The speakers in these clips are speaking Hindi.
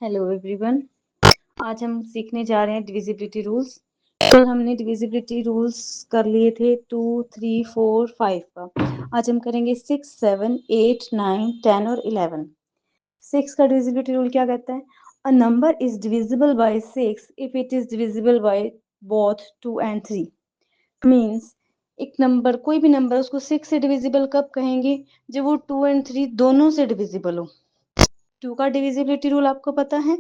हेलो एवरीवन, आज हम सीखने जा रहे हैं डिविजिबिलिटी रूल्स। कल हमने डिविजिबिलिटी रूल्स कर लिए थे 2, 3, 4, 5 का। आज हम करेंगे 6, 7, 8, 9, 10 और 11। 6 का डिविजिबिलिटी रूल क्या कहता है? अ number is divisible bye 6 if it is divisible by both 2 and 3। Means एक नंबर, कोई भी नंबर, उसको 6 से डिविजिबल कब कहेंगे? जब वो 2 एंड 3 दोनों से डिविजिबल हो। 2 का डिविजिबिलिटी रूल आपको पता है,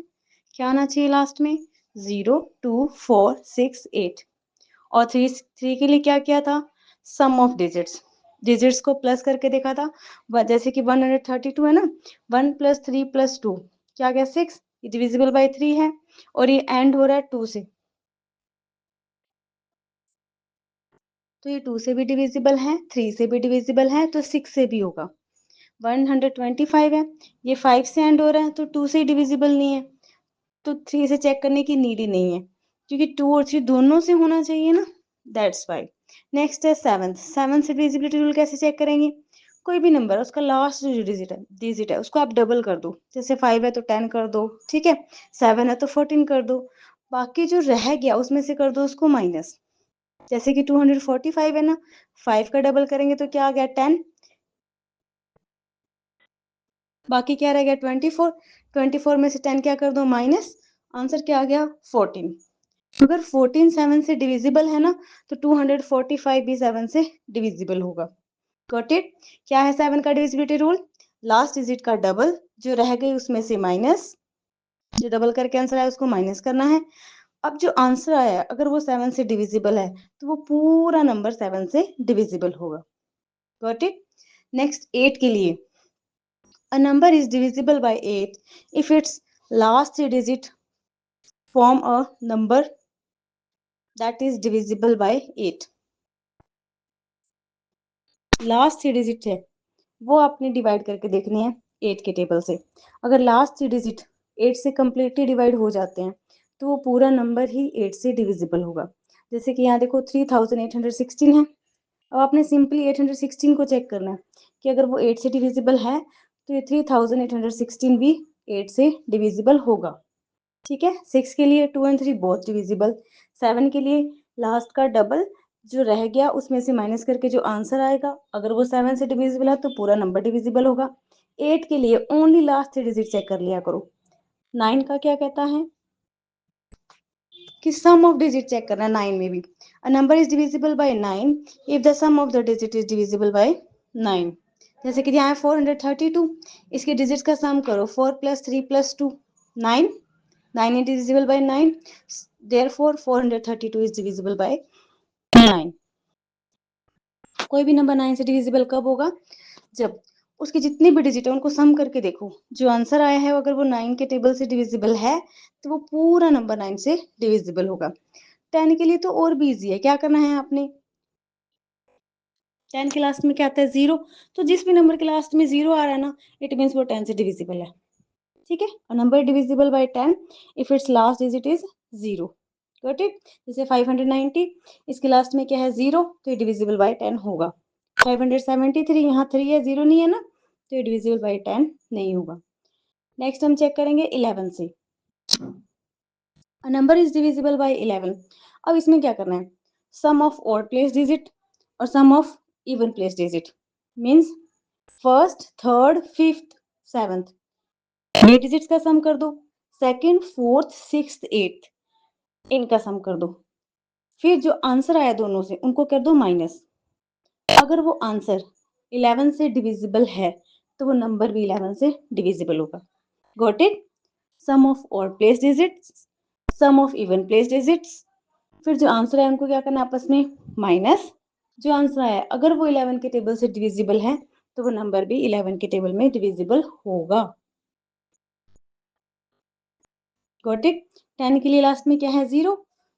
क्या आना चाहिए लास्ट में? 0, 2, 4, 6, 8। और 3 के लिए क्या किया था? सम ऑफ डिजिट्स को प्लस करके देखा था। जैसे कि 132 है ना, 1 + 3 + 2 क्या गया? 6। ये डिविजिबल बाय 3 है और ये एंड हो रहा है 2 से, तो ये 2 से भी डिविजिबल है, 3 से भी डिविजिबल है, तो 6 से भी होगा। 125 है, ये 5 से एंड हो रहा है, तो 2 से डिविजिबल नहीं है, तो 3 से चेक करने की नीड ही नहीं है, क्योंकि 2 और 3 दोनों से होना चाहिए ना, दैट्स वाई। नेक्स्ट है 7 से डिविजिबिलिटी रूल कैसे चेक करेंगे? कोई भी नंबर, उसका लास्ट जो डिजिट है उसको आप डबल कर दो। जैसे 5 है तो 10 कर दो, ठीक है। 7 है तो 14 कर दो, बाकी जो रह गया उसमें से कर दो उसको माइनस। जैसे कि 245 है ना, 5 का डबल करेंगे तो क्या आ गया? 10। बाकी क्या रह गया? 24। 24 में से 10 क्या कर दो? माइनस। आंसर क्या आ गया? 14। अगर 14 7 से डिविजिबल है ना, तो 245 भी 7 से डिविजिबल होगा। Got it? क्या है 7 का डिविजिबिलिटी रूल? लास्ट डिजिट का डबल, जो रह गई उसमें से माइनस, जो डबल करके आंसर आया उसको माइनस करना है। अब जो आंसर आया अगर वो 7 से डिविजिबल है तो वो पूरा नंबर 7 से डिविजिबल होगा। Got it? नेक्स्ट 8 के लिए, a number is divisible by 8 if its last three digit form a number that is divisible by 8। Last 3 digit है वो आपने डिवाइड करके देखनी है 8 के टेबल से। अगर लास्ट 3 डिजिट 8 से कम्प्लीटली डिवाइड हो जाते हैं तो वो पूरा नंबर ही 8 से डिविजिबल होगा। जैसे कि यहाँ देखो 3816 है। अब आपने सिंपली 816 को चेक करना है कि अगर वो 8 से डिविजिबल है तो ये 3816 भी 8 से डिविजिबल होगा। ठीक है। 6 के लिए 2 एंड 3 बोथ डिविजिबल। 7 के लिए लास्ट का डबल, जो रह गया उसमें से माइनस करके जो आंसर आएगा अगर वो 7 से डिविजिबल है तो पूरा नंबर डिविजिबल होगा। 8 के लिए ओनली लास्ट 3 डिजिट चेक कर लिया करो। 9 का क्या कहता है कि सम ऑफ डिजिट चेक करना है 9 में भी। A number is divisible by 9 if the sum of the digit is divisible by 9। जैसे कि यहाँ है 432, इसके डिजिट्स का सम करो। 4 + 3 + 2 9। 9 is divisible by 9, therefore 432 is divisible by 9। कोई भी नंबर 9 से डिविजिबल कब होगा? जब उसके जितने भी डिजिट है उनको सम करके देखो, जो आंसर आया है अगर वो 9 के टेबल से डिविजिबल है तो वो पूरा नंबर 9 से डिविजिबल होगा। 10 के लिए तो और भी इजी है। क्या करना है आपने? 10 के लास्ट में क्या आता है? 0। तो जिस भी नंबर के लास्ट में 0 आ रहा है ना, इट मीन्स वो 10 से डिविजिबल है। ठीक है। A number divisible by 10 if it's last digit is 0। Got it? जैसे 590, इसके लास्ट में क्या है? 0, तो ये डिविजिबल बाय 10 होगा। 573, यहाँ 3 है, 0 नहीं है ना, तो ये डिविजिबल बाय 10 नहीं होगा। नेक्स्ट हम चेक करेंगे 11 से। A number is divisible by 11। अब इसमें क्या करना है? Sum of odd place digit और sum of even place digit. Means first, third, fifth, seventh, ये डिजिट्स का सम कर दो। सेकंड, फोर्थ, सिक्स्थ, एट्थ, इनका सम कर दो। फिर जो आंसर आया दोनों से उनको कर दो माइनस। अगर वो आंसर 11 से डिविजिबल है तो वो नंबर भी 11 से डिविजिबल होगा। Got it? Sum of odd place digits, sum of even place digits, फिर जो आंसर है उनको क्या करना है आपस में? माइनस। जो आंसर आया अगर वो 11 के टेबल से डिविजिबल है तो वो नंबर भी 11 के टेबल में डिविजिबल होगा। Got it? 10 के लिए लास्ट में क्या है? 0।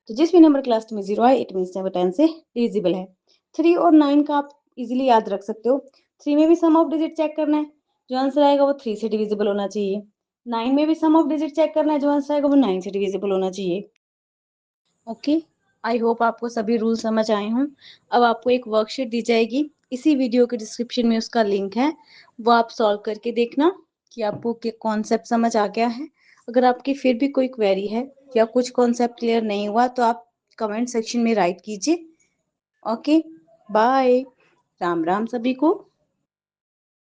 तो जिस भी नंबर के लास्ट में 0 है इट मीन्स वो 10 से डिविजिबल है। 3 और 9 का आप इजीली याद रख सकते हो। 3 में भी सम ऑफ डिजिट चेक करना है, जो आंसर आएगा वो 3 से डिविजिबल होना चाहिए। 9 में भी सम ऑफ डिजिट चेक करना है, जो आंसर आएगा वो 9 से डिविजिबल होना चाहिए। ओके, आई होप आपको सभी रूल समझ आए हों। अब आपको एक वर्कशीट दी जाएगी, इसी वीडियो के डिस्क्रिप्शन में उसका लिंक है, वो आप सॉल्व करके देखना कि आपको कॉन्सेप्ट समझ आ गया है। अगर आपकी फिर भी कोई क्वेरी है या कुछ कॉन्सेप्ट क्लियर नहीं हुआ तो आप कमेंट सेक्शन में राइट कीजिए। Okay, bye. राम राम सभी को।